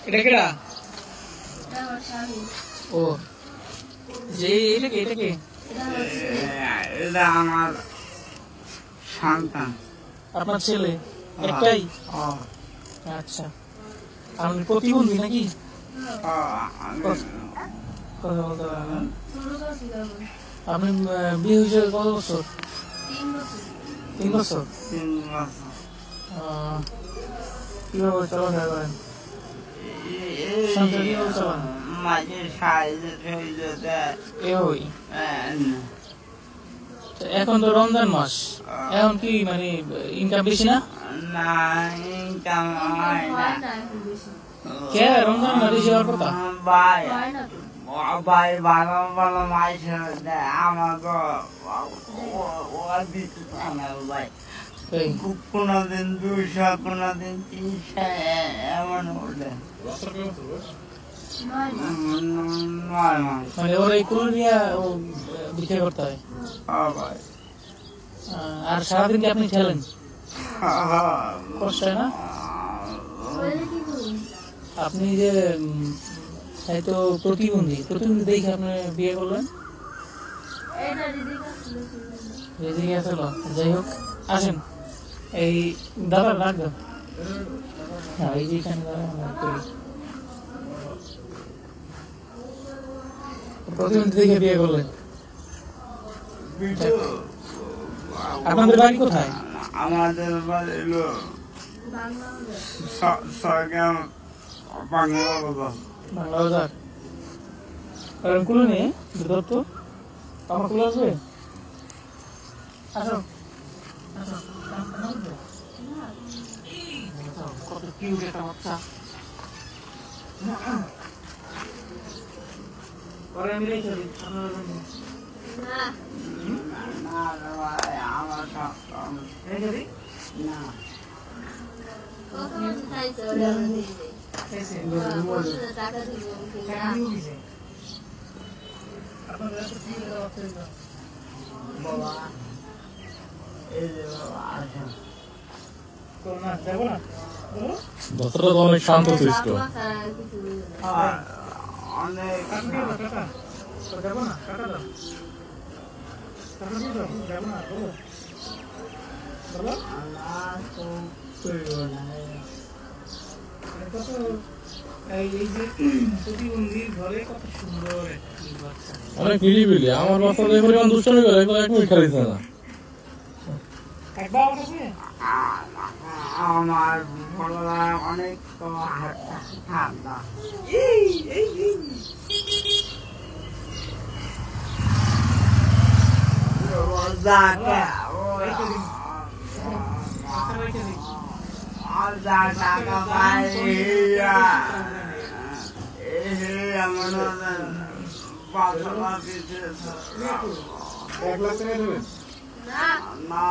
এটা কেডা? ও যে এটা কে? এটা আমার সন্তান। আপনার ছেলে একটাই? আচ্ছা, আপনি প্রতিবন্ধী নাকি? কথা বলতে পারেন? আপনি বিয়ে হয়েছে কত বছর? 3 বছর। কিভাবে চলাফেরা করেন? সংসার কিভাবে চালান? এখন তো রমজান মাস, এখন কি মানে ইনকাম বেশি না? ইনকাম হয় না। কে রমজান মাস বেশি হওয়ার কথা? ভাই ভালো ভালো মাছ আমাকে দিতে ভাই, কোনদিন 200, কোনদিন 300 এমন ওঠে। মানে ওরা এই কুল নিয়ে বিক্রি করতে হয়। আর সারাদিন কি আপনি খেলেন? কষ্ট হয় না? আপনি যে হয়তো প্রতিবন্ধী দেখে আপনি বিয়ে করলেন? রেজিকে আসল। যাই হোক, আসেন এই দাদা ডাক দাও। হ্যাঁ, এই যে এখানে প্রতিবন্ধী দেখে বিয়ে করলেন। আপনাদের বাড়ি কোথায়? আমাদের বাড়ি হলো বাংলাবাজার। কুলো নেই দত্ত, আমার কুলো আসবে। আসো আসো, কত কিউট একটা বাচ্চা। পরে আমি রেখে দিই আপনার জন্য। রেখে দিই না। দশটা তো অনেক শান্ত সৃষ্ট। অনেক নিরিবিলি। আমার বাচ্চা যে পরিমাণ দুষ্টামি করে এগুলো এক মিনিট খালি না। আমার অনেক ঠান্ডা। টাকা পাই আমার $1 লাখ টাকা দেবেন? না